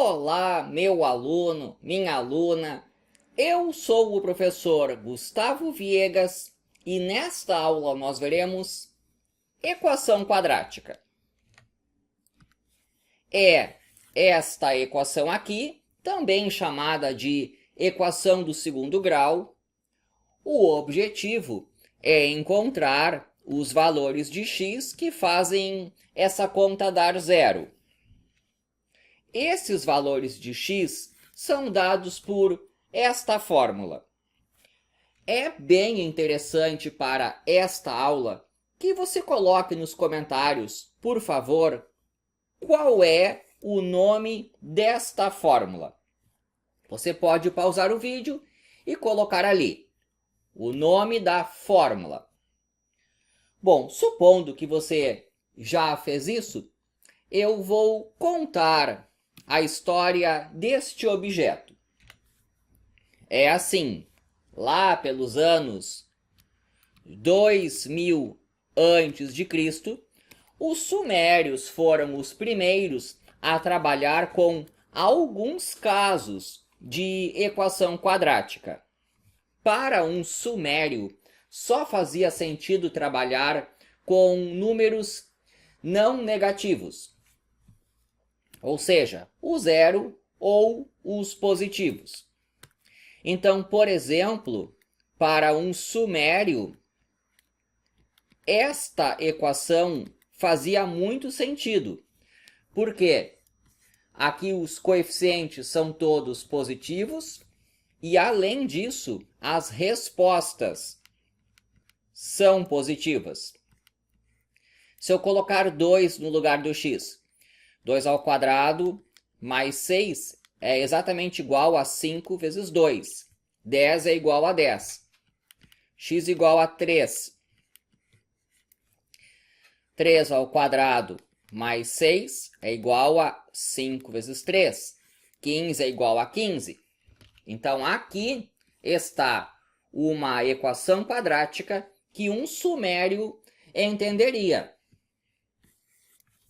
Olá, meu aluno, minha aluna. Eu sou o professor Gustavo Viegas e nesta aula nós veremos equação quadrática. É esta equação aqui, também chamada de equação do segundo grau. O objetivo é encontrar os valores de x que fazem essa conta dar zero. Esses valores de x são dados por esta fórmula. É bem interessante para esta aula que você coloque nos comentários, por favor, qual é o nome desta fórmula. Você pode pausar o vídeo e colocar ali o nome da fórmula. Bom, supondo que você já fez isso, eu vou contar a história deste objeto. É assim, lá pelos anos 2000 a.C., os sumérios foram os primeiros a trabalhar com alguns casos de equação quadrática. Para um sumério, só fazia sentido trabalhar com números não negativos, ou seja, o zero ou os positivos. Então, por exemplo, para um sumério, esta equação fazia muito sentido, porque aqui os coeficientes são todos positivos e, além disso, as respostas são positivas. Se eu colocar 2 no lugar do x, 2 ao quadrado mais 6 é exatamente igual a 5 vezes 2. 10 é igual a 10. X igual a 3. 3 ao quadrado mais 6 é igual a 5 vezes 3. 15 é igual a 15. Então, aqui está uma equação quadrática que um sumério entenderia.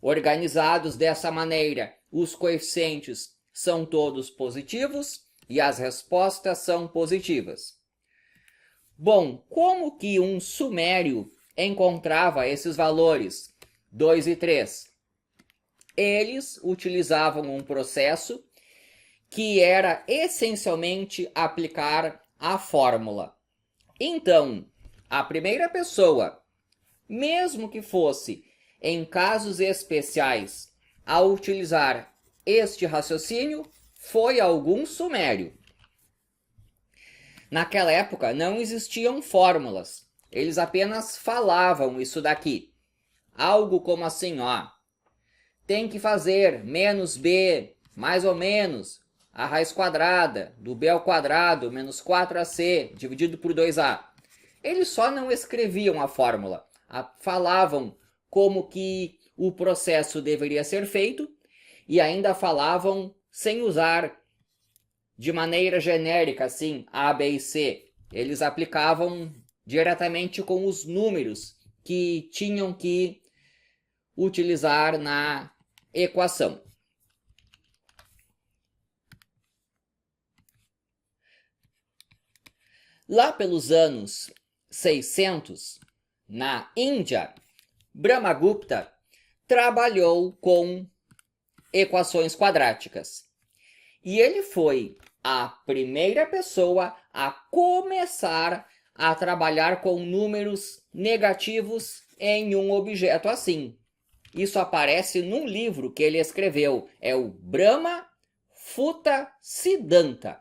Organizados dessa maneira, os coeficientes são todos positivos e as respostas são positivas. Bom, como que um sumério encontrava esses valores 2 e 3? Eles utilizavam um processo que era essencialmente aplicar a fórmula. Então, a primeira pessoa, mesmo que fosse em casos especiais, a utilizar este raciocínio, foi algum sumério. Naquela época não existiam fórmulas, eles apenas falavam isso daqui. Algo como assim, ó, tem que fazer menos b, mais ou menos, a raiz quadrada do b ao quadrado menos 4ac dividido por 2a. Eles só não escreviam a fórmula, falavam como que o processo deveria ser feito e ainda falavam sem usar de maneira genérica, assim, A, B e C. Eles aplicavam diretamente com os números que tinham que utilizar na equação. Lá pelos anos 600, na Índia, Brahmagupta trabalhou com equações quadráticas. E ele foi a primeira pessoa a começar a trabalhar com números negativos em um objeto assim. Isso aparece num livro que ele escreveu, é o Brahma Futa Siddhanta.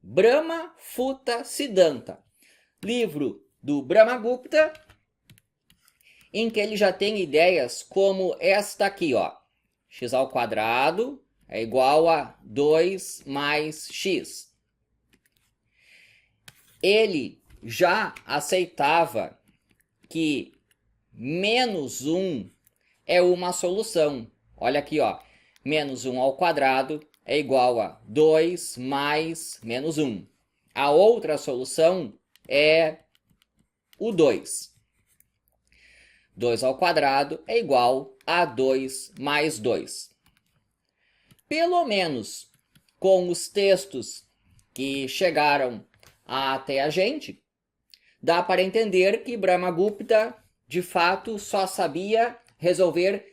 Brahma Futa Siddhanta, livro do Brahmagupta, em que ele já tem ideias como esta aqui, ó. X ao quadrado é igual a 2 mais x. Ele já aceitava que menos 1 é uma solução. Olha aqui, ó. Menos 1 ao quadrado é igual a 2 mais menos 1. A outra solução é o 2. 2 ao quadrado é igual a 2 mais 2. pelo menos com os textos que chegaram até a gente, dá para entender que Brahmagupta, de fato, só sabia resolver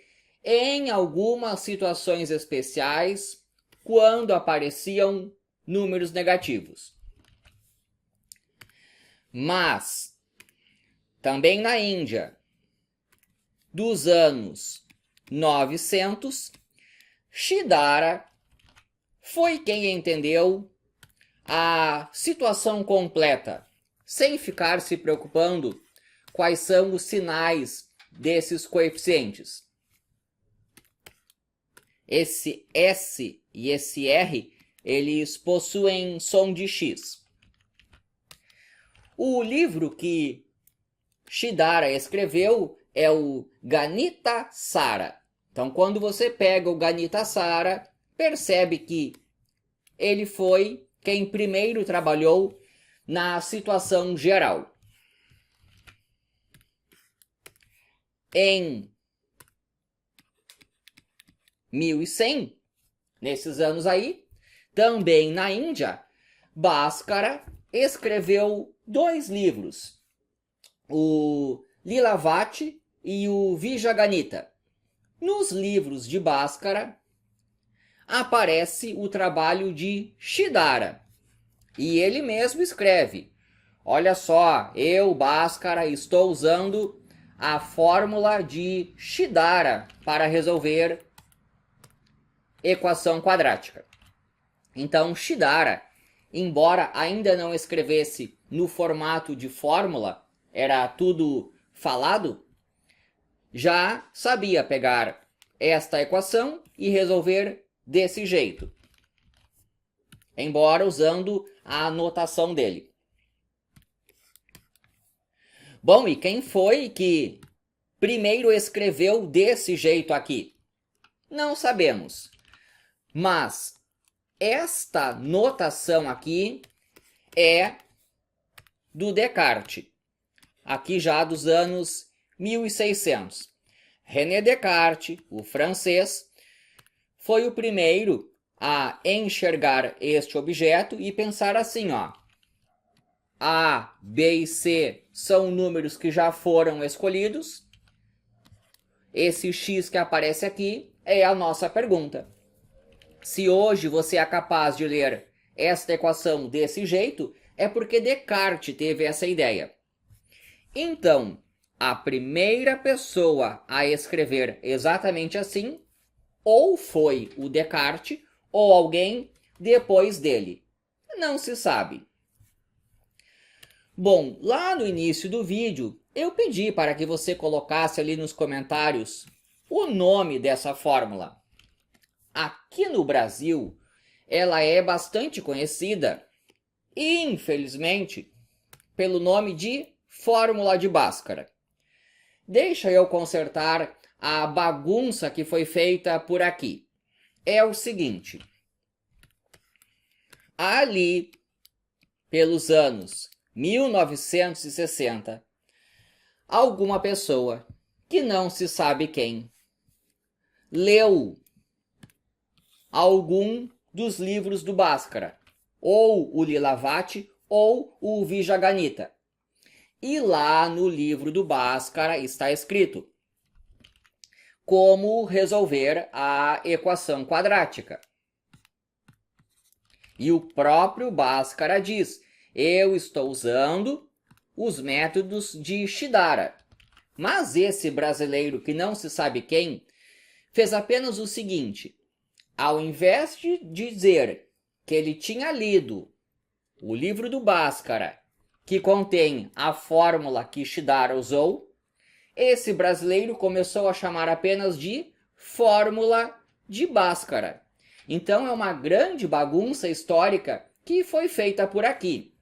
em algumas situações especiais quando apareciam números negativos. Mas, também na Índia, dos anos 900, Shidara foi quem entendeu a situação completa, sem ficar se preocupando quais são os sinais desses coeficientes. Esse S e esse R, eles possuem som de X. O livro que Shidara escreveu é o Ganita Sara. Então, quando você pega o Ganita Sara, percebe que ele foi quem primeiro trabalhou na situação geral. Em 1100, nesses anos aí, também na Índia, Bhaskara escreveu 2 livros, o Lilavati e o Vijayanita. Nos livros de Bhaskara aparece o trabalho de Shidara, e ele mesmo escreve: olha só, eu, Bhaskara, estou usando a fórmula de Shidara para resolver equação quadrática. Então, Shidara, embora ainda não escrevesse no formato de fórmula, era tudo falado, já sabia pegar esta equação e resolver desse jeito, embora usando a notação dele. Bom, e quem foi que primeiro escreveu desse jeito aqui? Não sabemos. Mas esta notação aqui é do Descartes, aqui já dos anos 1600. René Descartes, o francês, foi o primeiro a enxergar este objeto e pensar assim, ó: A, B e C são números que já foram escolhidos. Esse X que aparece aqui é a nossa pergunta. Se hoje você é capaz de ler esta equação desse jeito, é porque Descartes teve essa ideia. Então, a primeira pessoa a escrever exatamente assim, ou foi o Descartes, ou alguém depois dele. Não se sabe. Bom, lá no início do vídeo, eu pedi para que você colocasse ali nos comentários o nome dessa fórmula. Aqui no Brasil, ela é bastante conhecida, infelizmente, pelo nome de fórmula de Bhaskara. Deixa eu consertar a bagunça que foi feita por aqui. É o seguinte: ali, pelos anos 1960, alguma pessoa, que não se sabe quem, leu algum dos livros do Bhaskara, ou o Lilavati ou o Vijayanita. E lá no livro do Bhaskara está escrito como resolver a equação quadrática. E o próprio Bhaskara diz: eu estou usando os métodos de Shidara. Mas esse brasileiro que não se sabe quem fez apenas o seguinte: ao invés de dizer que ele tinha lido o livro do Bhaskara, que contém a fórmula que Shidara usou, esse brasileiro começou a chamar apenas de fórmula de Bhaskara. Então é uma grande bagunça histórica que foi feita por aqui.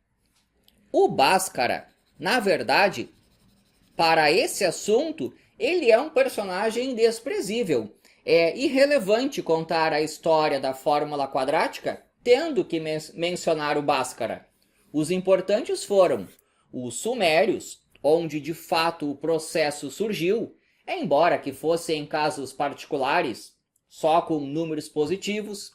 O Bhaskara, na verdade, para esse assunto, ele é um personagem desprezível. É irrelevante contar a história da fórmula quadrática tendo que mencionar o Bhaskara. Os importantes foram os sumérios, onde de fato o processo surgiu, embora que fossem em casos particulares, só com números positivos.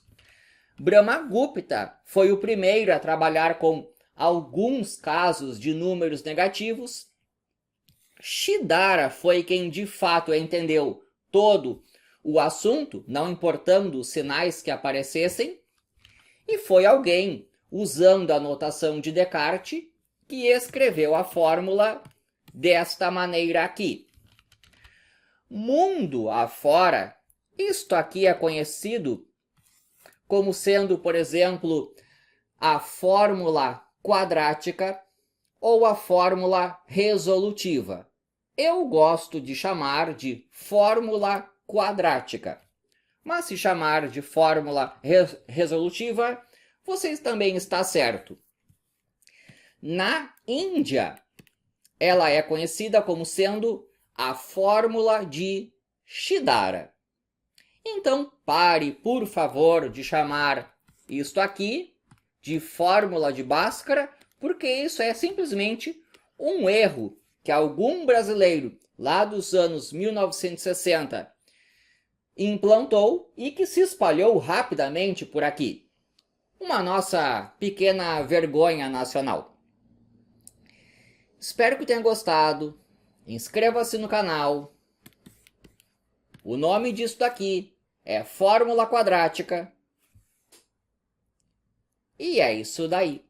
Brahmagupta foi o primeiro a trabalhar com alguns casos de números negativos. Shidara foi quem de fato entendeu todo o assunto, não importando os sinais que aparecessem, e foi alguém, usando a notação de Descartes, que escreveu a fórmula desta maneira aqui. Mundo afora, isto aqui é conhecido como sendo, por exemplo, a fórmula quadrática ou a fórmula resolutiva. Eu gosto de chamar de fórmula quadrática, mas se chamar de fórmula resolutiva, vocês também está certo. Na Índia, ela é conhecida como sendo a fórmula de Shidara. Então, pare, por favor, de chamar isto aqui de fórmula de Bhaskara, porque isso é simplesmente um erro que algum brasileiro lá dos anos 1960 implantou e que se espalhou rapidamente por aqui. Uma nossa pequena vergonha nacional. Espero que tenha gostado. Inscreva-se no canal. O nome disso daqui é fórmula quadrática. E é isso daí.